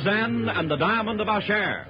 Tarzan and the Diamond of Ashair.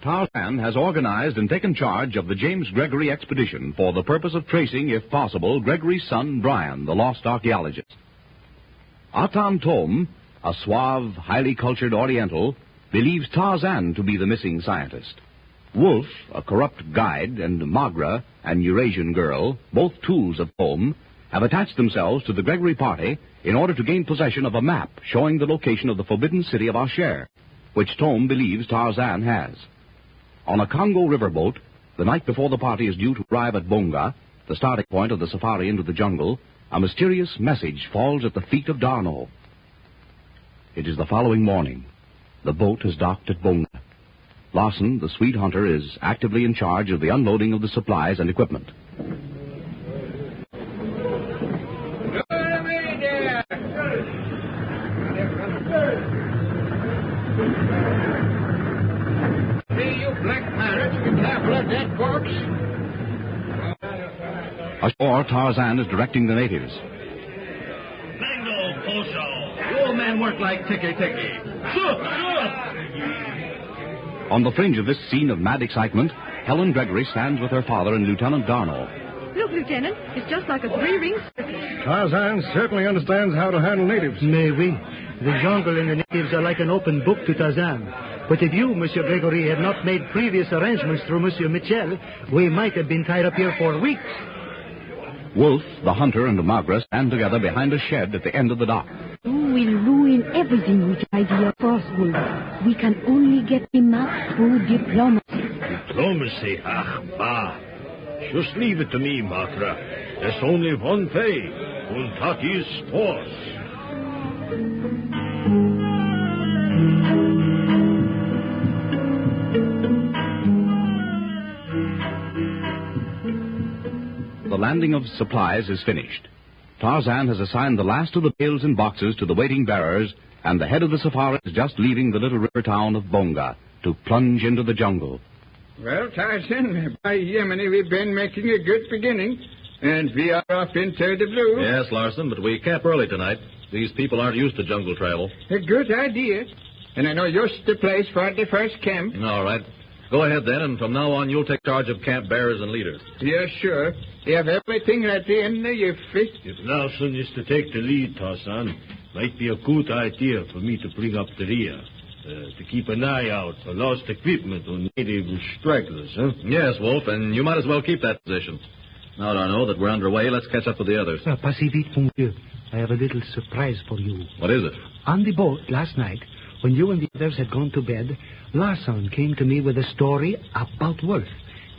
Tarzan has organized and taken charge of the James Gregory expedition for the purpose of tracing, if possible, Gregory's son, Brian, the lost archaeologist. Atan Thome, a suave, highly cultured oriental, believes Tarzan to be the missing scientist. Wolf, a corrupt guide, and Magra, an Eurasian girl, both tools of Thome, have attached themselves to the Gregory party in order to gain possession of a map showing the location of the forbidden city of Ashair, which Thome believes Tarzan has. On a Congo riverboat, the night before the party is due to arrive at Bonga, the starting point of the safari into the jungle, a mysterious message falls at the feet of Darno. It is the following morning. The boat has docked at Bonga. Larson, the sweet hunter, is actively in charge of the unloading of the supplies and equipment. Hey, you black pirates, be careful of that corpse. Ashore, Tarzan is directing the natives. Mango, Poso. You old man work like ticky-ticky. On the fringe of this scene of mad excitement, Helen Gregory stands with her father and Lieutenant Darno. Look, Lieutenant, it's just like a three-ring circus. Tarzan certainly understands how to handle natives. Maybe. The jungle and the natives are like an open book to Tarzan. But if you, Monsieur Gregory, had not made previous arrangements through Monsieur Michel, we might have been tied up here for weeks. Wolf, the hunter, and Magra stand together behind a shed at the end of the dock. You will ruin everything with your idea for us, Wolf. We can only get the map through diplomacy. Diplomacy? Ach, bah. Just leave it to me, Magra. There's only one way, and that is force. The landing of supplies is finished. Tarzan has assigned the last of the bales and boxes to the waiting bearers, and the head of the safari is just leaving the little river town of Bonga to plunge into the jungle. Well, Tarzan, by Yemeni, we've been making a good beginning, and we are off into the blue. Yes, Larson, but we camp early tonight. These people aren't used to jungle travel. A good idea. And I know just the place for the first camp. All right. Go ahead, then, and from now on, you'll take charge of camp bearers and leaders. Yeah, sure. You have everything ready in the jiffy. If Larson is to take the lead, Tarzan, might be a good idea for me to bring up the rear. To keep an eye out for lost equipment or native stragglers, huh? Yes, Wolf, and you might as well keep that position. Now, Darno, that we're underway, let's catch up with the others. Passez vite, monsieur. I have a little surprise for you. What is it? On the boat last night, when you and the others had gone to bed, Larson came to me with a story about Wolf.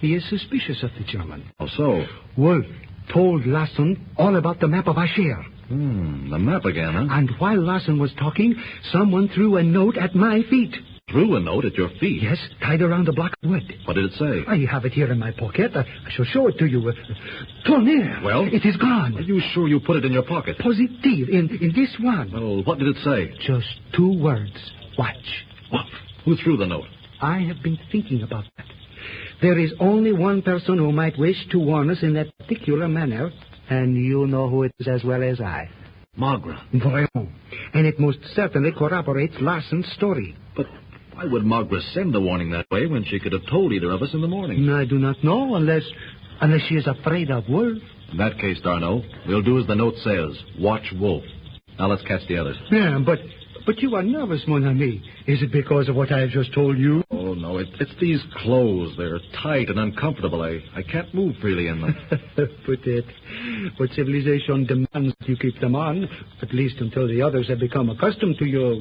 He is suspicious of the German. Oh, so? Wolf told Larson all about the map of Ashair. The map again, huh? And while Larson was talking, someone threw a note at my feet. Threw a note at your feet? Yes, tied around a block of wood. What did it say? I have it here in my pocket. I shall show it to you. Tonnerre. Well? It is gone. Are you sure you put it in your pocket? Positive, in this one. Well, what did it say? Just 2 words. Watch. What? Who threw the note? I have been thinking about that. There is only one person who might wish to warn us in that particular manner, and you know who it is as well as I. Magra. Vraiment. and it most certainly corroborates Larsen's story. But why would Magra send the warning that way when she could have told either of us in the morning? I do not know, unless she is afraid of wolves. In that case, D'Arnaud, we'll do as the note says. Watch wolf. Now let's catch the others. Yeah, but you are nervous, mon ami. Is it because of what I have just told you? Oh, no, it's these clothes. They're tight and uncomfortable. I can't move freely in them. But civilization demands that you keep them on, at least until the others have become accustomed to your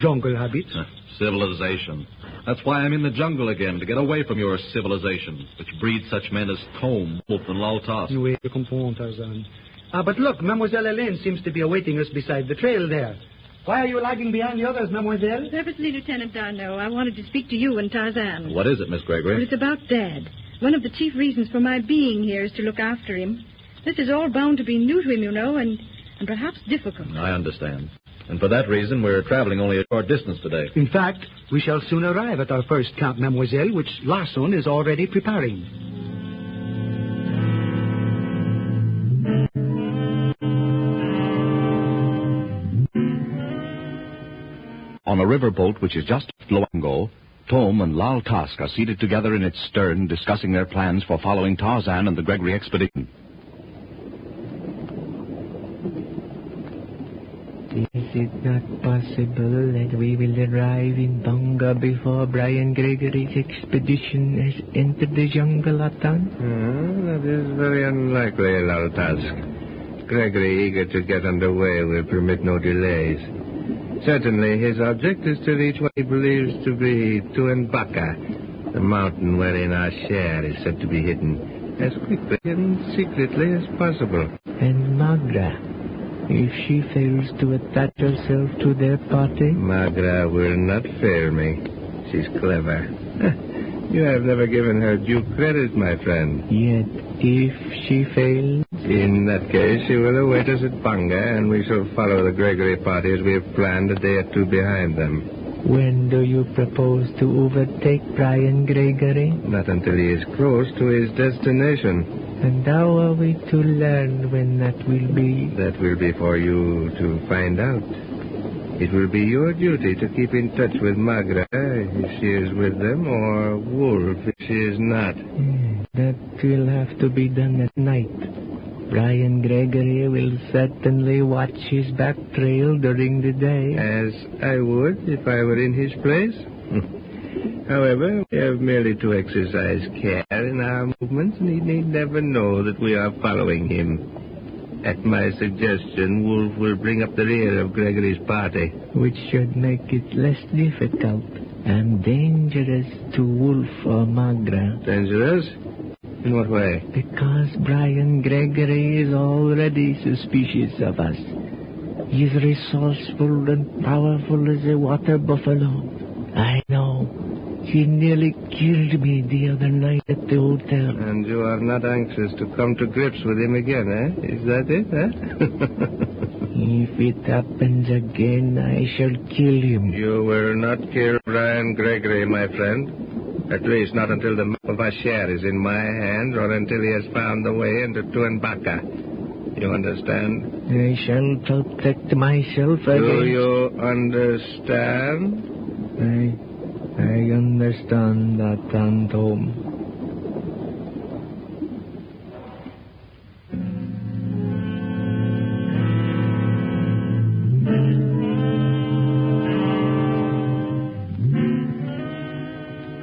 jungle habits. Civilization. That's why I'm in the jungle again, to get away from your civilization, which breeds such men as Thome, Wolf, and Laltas. Oui, je comprends, Tarzan. But look, Mademoiselle Helene seems to be awaiting us beside the trail there. Why are you lagging behind the others, Mademoiselle? Purposely, Lieutenant D'Arnaud, I wanted to speak to you and Tarzan. What is it, Miss Gregory? Well, it's about Dad. One of the chief reasons for my being here is to look after him. This is all bound to be new to him, you know, and perhaps difficult. I understand. And for that reason, we're traveling only a short distance today. In fact, we shall soon arrive at our first camp, Mademoiselle, which Larsen is already preparing. On a riverboat which is just off Loango, Thome and Laltas are seated together in its stern, discussing their plans for following Tarzan and the Gregory expedition. Is it not possible that we will arrive in Bonga before Brian Gregory's expedition has entered the jungle, Atan? That is very unlikely, Laltas. Gregory, eager to get underway, will permit no delays. Certainly, his object is to reach what he believes to be Tuanbaca, the mountain wherein Ashair is said to be hidden, as quickly and secretly as possible. And Magra, if she fails to attach herself to their party? Magra will not fail me. She's clever. You have never given her due credit, my friend. Yet, if she fails? In that case, she will await us at Bonga, and we shall follow the Gregory party as we have planned, a day or two behind them. When do you propose to overtake Brian Gregory? Not until he is close to his destination. And how are we to learn when that will be? That will be for you to find out. It will be your duty to keep in touch with Magra if she is with them, or Wolf if she is not. That will have to be done at night. Brian Gregory will certainly watch his back trail during the day. As I would if I were in his place. However, we have merely to exercise care in our movements, and he need never know that we are following him. At my suggestion, Wolf will bring up the rear of Gregory's party. Which should make it less difficult and dangerous to Wolf or Magra. Dangerous? In what way? Because Brian Gregory is already suspicious of us. He is resourceful and powerful as a water buffalo. I know. He nearly killed me the other night at the hotel. And you are not anxious to come to grips with him again, eh? Is that it, eh? If it happens again, I shall kill him. You will not kill Brian Gregory, my friend. At least not until the map of Ashair is in my hands, or until he has found the way into Tuanbaca. You understand? I shall protect myself against... Do you understand? I understand, Atan Thome.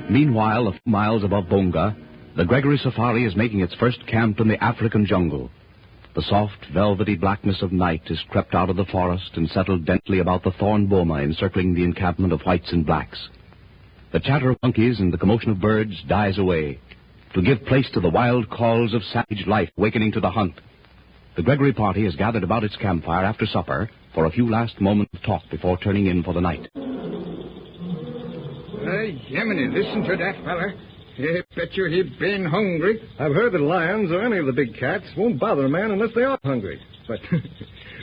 Meanwhile, a few miles above Bonga, the Gregory safari is making its first camp in the African jungle. The soft, velvety blackness of night has crept out of the forest and settled densely about the thorn boma encircling the encampment of whites and blacks. The chatter of monkeys and the commotion of birds dies away, to give place to the wild calls of savage life awakening to the hunt. The Gregory party has gathered about its campfire after supper for a few last moments of talk before turning in for the night. Yemeni, listen to that fella. I bet you he'd been hungry. I've heard that lions or any of the big cats won't bother a man unless they are hungry. But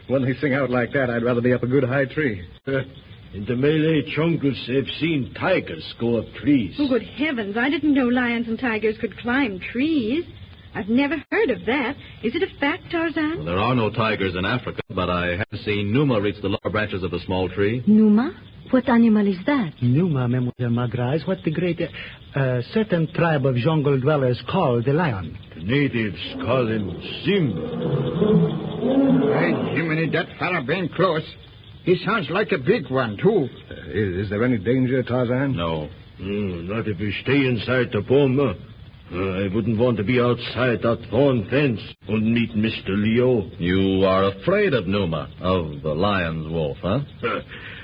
when they sing out like that, I'd rather be up a good high tree. In the Malay jungles, they've seen tigers go up trees. Oh, good heavens. I didn't know lions and tigers could climb trees. I've never heard of that. Is it a fact, Tarzan? Well, there are no tigers in Africa, but I have seen Numa reach the lower branches of the small tree. Numa? What animal is that? Numa, Mademoiselle Magra, is what the great certain tribe of jungle dwellers call the lion. The natives call him Simba. Hey, Jiminy, that fella been close. He sounds like a big one, too. Is there any danger, Tarzan? No. Not if we stay inside the boma. I wouldn't want to be outside that thorn fence and meet Mr. Leo. You are afraid of Numa, of the lion's wolf, huh?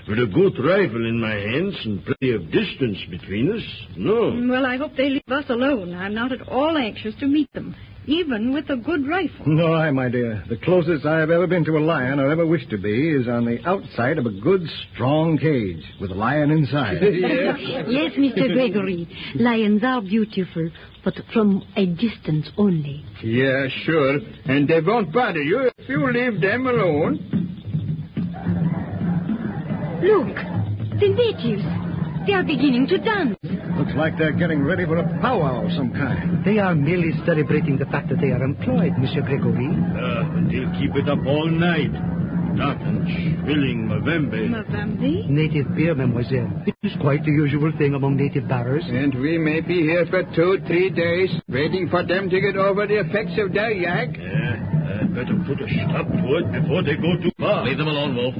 With a good rifle in my hands and plenty of distance between us, no. Well, I hope they leave us alone. I'm not at all anxious to meet them, even with a good rifle. No, my dear. The closest I have ever been to a lion or ever wish to be is on the outside of a good, strong cage with a lion inside. Yes, Mr. Gregory. Lions are beautiful, but from a distance only. Yeah, sure. And they won't bother you if you leave them alone. Look, the natives. They are beginning to dance. Looks like they're getting ready for a powwow of some kind. They are merely celebrating the fact that they are employed, Monsieur Gregory. They'll keep it up all night. That and shrilling Mavembe. Mavembe? Native beer, mademoiselle. It is quite the usual thing among native bearers. And we may be here for 2-3 days, waiting for them to get over the effects of their yak. I'd better put a stop to it before they go too far. Leave them alone, Wolf.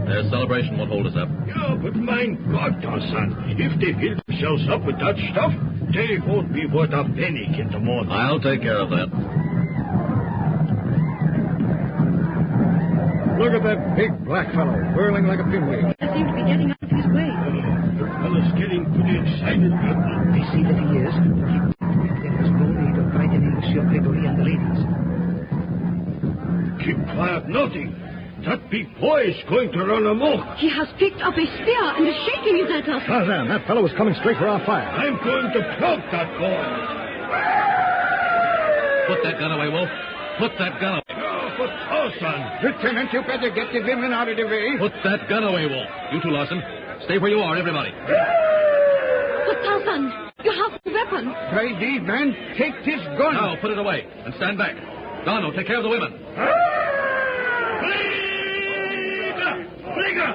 Their celebration won't hold us up. Yeah, but mein God, Tarzan, if they fill themselves up with that stuff, they won't be worth a penny in the morning. I'll take care of that. Look at that big black fellow, whirling like a pinwheel. They seem to be getting out of his way. The fellow's getting pretty excited. They see that he is. There is no need of frightening Monsieur Gregory and the ladies. Keep quiet, nothing. That big boy is going to run amok. He has picked up a spear and is shaking it at us. Tarzan, that fellow is coming straight for our fire. I'm going to plug that boy. Put that gun away, Wolf. Put that gun away. Oh, but Tarzan. Lieutenant, you better get the women out of the way. Put that gun away, Wolf. You two, Larson. Stay where you are, everybody. But Tarzan, you have a weapon. Try these, man. Take this gun. Now, put it away and stand back. Donald, take care of the women. Fliega!